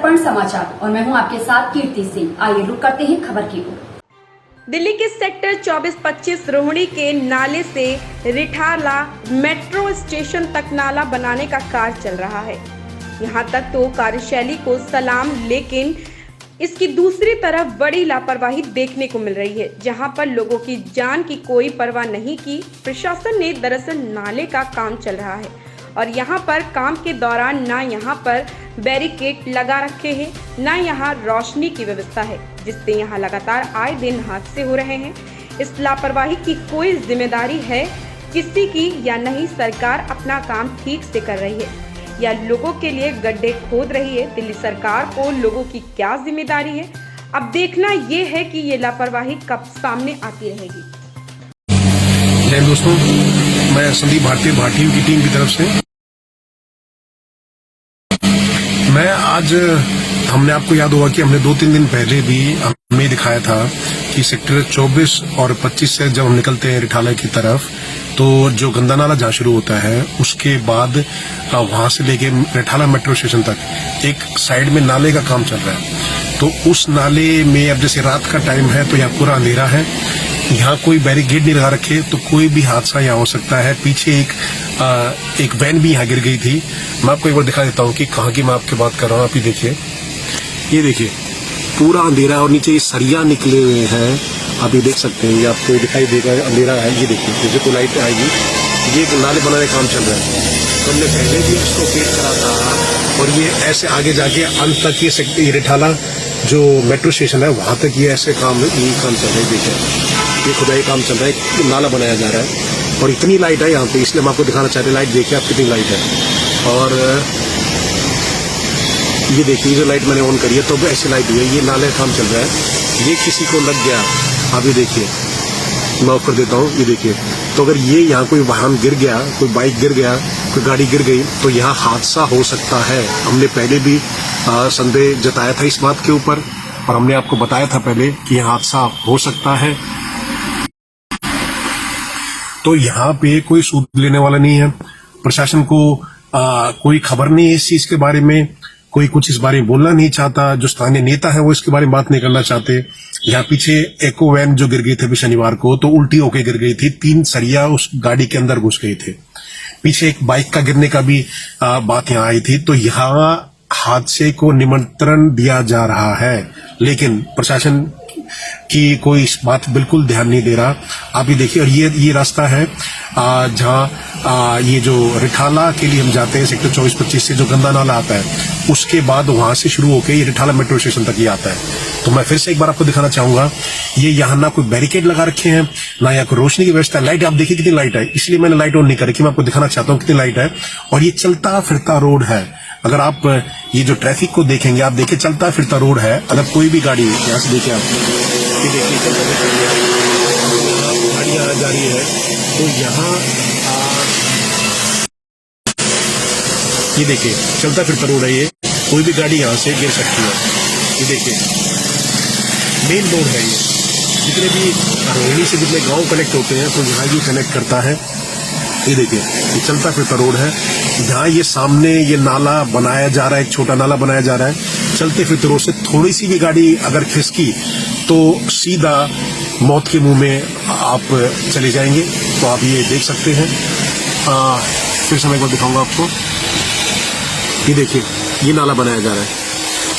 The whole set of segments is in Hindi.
दर्पण समाचार और मैं हूं आपके साथ कीर्ति सिंह। आइए रुक करते हैं खबर की ओर। दिल्ली के सेक्टर 24-25 रोहिणी के नाले से रिठाला मेट्रो स्टेशन तक नाला बनाने का कार्य चल रहा है। यहां तक तो कार्यशैली को सलाम, लेकिन इसकी दूसरी तरफ बड़ी लापरवाही देखने को मिल रही है, जहां पर लोगों की जान की कोई परवाह नहीं की। प्रशासन ने दरअसल नाले का काम चल रहा है और यहां पर काम के दौरान ना यहां पर बैरिकेड लगा रखे हैं, ना यहां रोशनी की व्यवस्था है, जिससे यहां लगातार आए दिन हादसे हो रहे हैं। इस लापरवाही की कोई जिम्मेदारी है किसी की या नहीं? सरकार अपना काम ठीक से कर रही है या लोगों के लिए गड्ढे खोद रही है? दिल्ली सरकार को लोगों की क्या जिम्मेदारी है? अब देखना ये है कि ये लापरवाही कब सामने आती रहेगी। जय दोस्तों, मैं संदीप भारतीय भारतीय की टीम की तरफ से मैं आज हमने आपको याद होगा कि हमने 2-3 दिन पहले भी हमें दिखाया था कि सेक्टर 24 और 25 से जब हम निकलते हैं रिठाला की तरफ, तो जो गंदा नाला जहाँ शुरू होता है उसके बाद वहां से लेके रिठाला मेट्रो स्टेशन तक एक साइड में नाले का काम चल रहा है। तो उस नाले में अब जैसे रात का टाइम है तो यहाँ पूरा अंधेरा है, यहाँ कोई बैरिकेड नहीं लगा रखे, तो कोई भी हादसा यहाँ हो सकता है। पीछे एक वैन भी यहाँ गिर गई थी। मैं आपको एक बार दिखा देता हूँ कि कहाँ की मैं आपकी बात कर रहा हूँ। आप ही देखिए, ये देखिए पूरा अंधेरा और नीचे ये सरिया निकले हुए हैं। आप ये देख सकते हैं, ये आपको दिखाई देगा अंधेरा है। ये देखिए जैसे कोई लाइट आएगी, ये नाले बनाने का काम चल रहा है। तो हमने पहले भी इसको पेश करा था और ये ऐसे आगे जाके अंत तक ये रिठाला जो मेट्रो स्टेशन है वहां तक ये ऐसे काम यही काम चल रहा है। देखिए ये खुदाई काम चल रहा है, नाला बनाया जा रहा है और इतनी लाइट है यहाँ पे, इसलिए हम आपको दिखाना चाहते हैं। लाइट देखिए आप कितनी लाइट है और ये देखिए जो लाइट मैंने ऑन करी है तो ऐसी लाइट हुई है। ये नाले का काम चल रहा है, ये किसी को लग गया, आप ये देखिए मैं ऑफ कर देता हूँ। ये देखिए, तो अगर ये यहाँ कोई वाहन गिर गया, कोई बाइक गिर गया, कोई गाड़ी गिर गई, तो यहाँ हादसा हो सकता है। हमने पहले भी संदेह जताया था इस बात के ऊपर और हमने आपको बताया था पहले कि यहाँ हादसा हो सकता है। तो यहाँ पे कोई सूद लेने वाला नहीं है, प्रशासन को कोई खबर नहीं है इस चीज के बारे में, कोई कुछ इस बारे में बोलना नहीं चाहता। जो स्थानीय नेता है वो इसके बारे में बात नहीं करना चाहते। यहाँ पीछे एको वैन जो गिर गई थी शनिवार को, तो उल्टी होके गिर गई थी, 3 सरिया उस गाड़ी के अंदर घुस गए थे। पीछे एक बाइक का गिरने का भी बात यहाँ आई थी। तो यहाँ हादसे को निमंत्रण दिया जा रहा है, लेकिन प्रशासन की कोई इस बात बिल्कुल ध्यान नहीं दे रहा। आप ये देखिए, और ये रास्ता है जहाँ ये जो रिठाला के लिए हम जाते हैं सेक्टर 24-25 से जो गंदा नाला आता है, उसके बाद वहां से शुरू होकर ये रिठाला मेट्रो स्टेशन तक ये आता है। तो मैं फिर से एक बार आपको दिखाना चाहूंगा, ये यहाँ ना कोई बैरिकेड लगा रखे हैं, ना यहाँ कोई रोशनी की व्यवस्था है। लाइट आप देखिए कितनी लाइट है, इसलिए मैंने लाइट ऑन नहीं कर रखी। मैं आपको दिखाना चाहता हूँ कितनी लाइट है और ये चलता फिरता रोड है। अगर आप ये जो ट्रैफिक को देखेंगे, आप देखिए चलता फिरता रोड है। अगर कोई भी गाड़ी यहाँ से देखिए, आप ये देखिए गाड़ी आ जा रही है, तो यहाँ ये देखिए चलता फिरता रोड है, ये कोई भी गाड़ी यहाँ से गिर सकती है। ये देखिए मेन रोड है, ये जितने भी रोहिणी से जितने गांव कनेक्ट होते हैं तो यहाँ ये कनेक्ट करता है। ये देखिए ये चलता फिरता रोड है, जहाँ ये सामने ये नाला बनाया जा रहा है, एक छोटा नाला बनाया जा रहा है। चलते फिरते रोड से थोड़ी सी भी गाड़ी अगर खिसकी तो सीधा मौत के मुंह में आप चले जाएंगे। तो आप ये देख सकते हैं। फिर से मैं एक बार दिखाऊंगा आपको। ये देखिए ये नाला बनाया जा रहा है,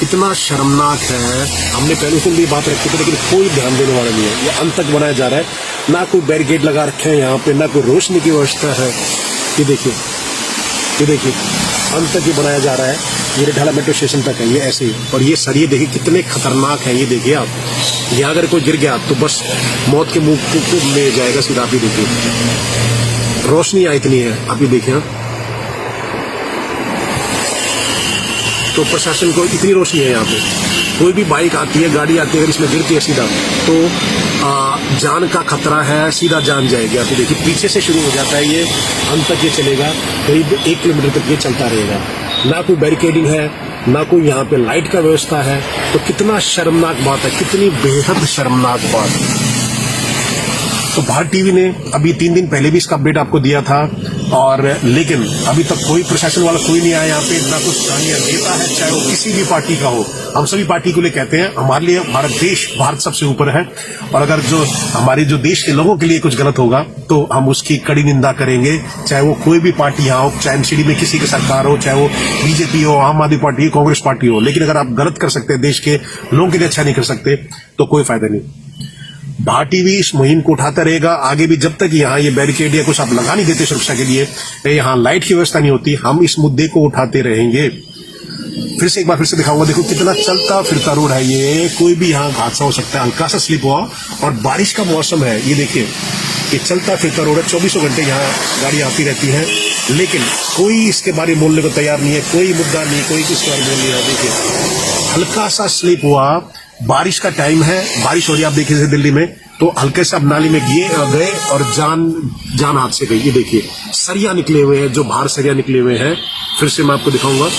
कितना शर्मनाक है। हमने पहले से भी बात रखी थी, लेकिन कोई ध्यान देने वाला नहीं है। ये अंत तक बनाया जा रहा है, ना कोई बैरिकेड लगा रखे हैं यहाँ पे, ना कोई रोशनी की व्यवस्था है। ये देखिए अंत तक ये बनाया जा रहा है, ये रिठाला मेट्रो स्टेशन तक है, ये ऐसे ही। और ये सरिये देखिए कितने खतरनाक है। ये देखिए आप, यहाँ अगर कोई गिर गया तो बस मौत के मुंह ले जाएगा सीधा। आप ही देखिए रोशनी यहाँ इतनी है, आप ये देखिए। तो प्रशासन को इतनी रोशनी है यहाँ पे, कोई भी बाइक आती है, गाड़ी आती है, अगर इसमें गिरती है सीधा तो जान का खतरा है, सीधा जान जाएगी। आप देखिए पीछे से शुरू हो जाता है, ये अंत तक ये चलेगा, करीब 1 किलोमीटर तक ये चलता रहेगा। ना कोई बैरिकेडिंग है, ना कोई यहाँ पे लाइट का व्यवस्था है। तो कितना शर्मनाक बात है, कितनी बेहद शर्मनाक बात। तो भारत टीवी ने अभी 3 दिन पहले भी इसका अपडेट आपको दिया था और लेकिन अभी तक कोई प्रशासन वाला कोई नहीं आया यहाँ पे, ना कुछ स्थानीय नेता है, चाहे वो किसी भी पार्टी का हो। हम सभी पार्टी को लिए कहते हैं, हमारे लिए भारत सबसे ऊपर है, और अगर जो हमारे जो देश के लोगों के लिए कुछ गलत होगा तो हम उसकी कड़ी निंदा करेंगे, चाहे वो कोई भी पार्टी यहाँ हो, चाहे एमसीडी में किसी की सरकार हो, चाहे वो बीजेपी हो, आम आदमी पार्टी हो, कांग्रेस पार्टी हो। लेकिन अगर आप गलत कर सकते हैं, देश के लोगों के लिए अच्छा नहीं कर सकते, तो कोई फायदा नहीं। भारत टीवी इस मुहिम को उठाता रहेगा आगे भी, जब तक यहाँ ये बैरिकेड या कुछ आप लगा नहीं देते सुरक्षा के लिए, यहाँ लाइट की व्यवस्था नहीं होती, हम इस मुद्दे को उठाते रहेंगे। फिर से एक बार फिर से दिखाऊंगा, देखो कितना चलता फिरता रोड है ये, कोई भी यहाँ हादसा हो सकता है, हल्का सा स्लिप हुआ, और बारिश का मौसम है, ये देखिए ये चलता फिरता रोड है, 24 घंटे यहाँ गाड़ी आती रहती है, लेकिन कोई इसके बारे में बोलने को तैयार नहीं है, कोई मुद्दा नहीं, कोई किसके बारे में बोल नहीं रहा। देखिए हल्का सा स्लिप हुआ, बारिश का टाइम है, बारिश हो रही है, आप देखिए दिल्ली में, तो हल्के से अब नाली में गए और जान हाथ से गई। ये देखिए सरिया निकले हुए हैं, जो बाहर सरिया निकले हुए हैं, फिर से मैं आपको दिखाऊंगा,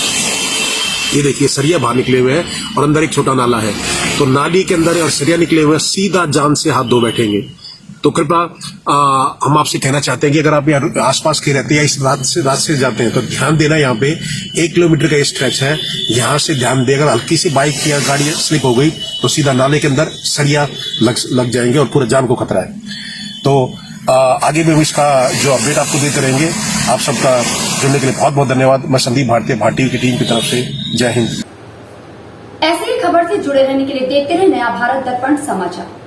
ये देखिए सरिया बाहर निकले हुए हैं और अंदर एक छोटा नाला है, तो नाली के अंदर और सरिया निकले हुए हैं, सीधा जान से हाथ धो बैठेंगे। तो कृपया हम आपसे कहना चाहते हैं कि अगर आप यहाँ आसपास के रहते हैं या इस रात से जाते हैं, तो ध्यान देना, यहाँ पे 1 किलोमीटर का स्ट्रेच है, यहाँ से ध्यान दें, अगर हल्की सी बाइक या गाड़ी स्लिप हो गई तो सीधा नाले के अंदर सरिया लग जाएंगे और पूरे जान को खतरा है। तो आगे भी इसका जो अपडेट आपको देते रहेंगे। आप सबका जुड़ने के लिए बहुत बहुत धन्यवाद। मैं संदीप भारती, भारत टीवी की टीम की तरफ से जय हिंद। ऐसे ही खबर से जुड़े रहने के लिए देखते रहे नया भारत दर्पण समाचार।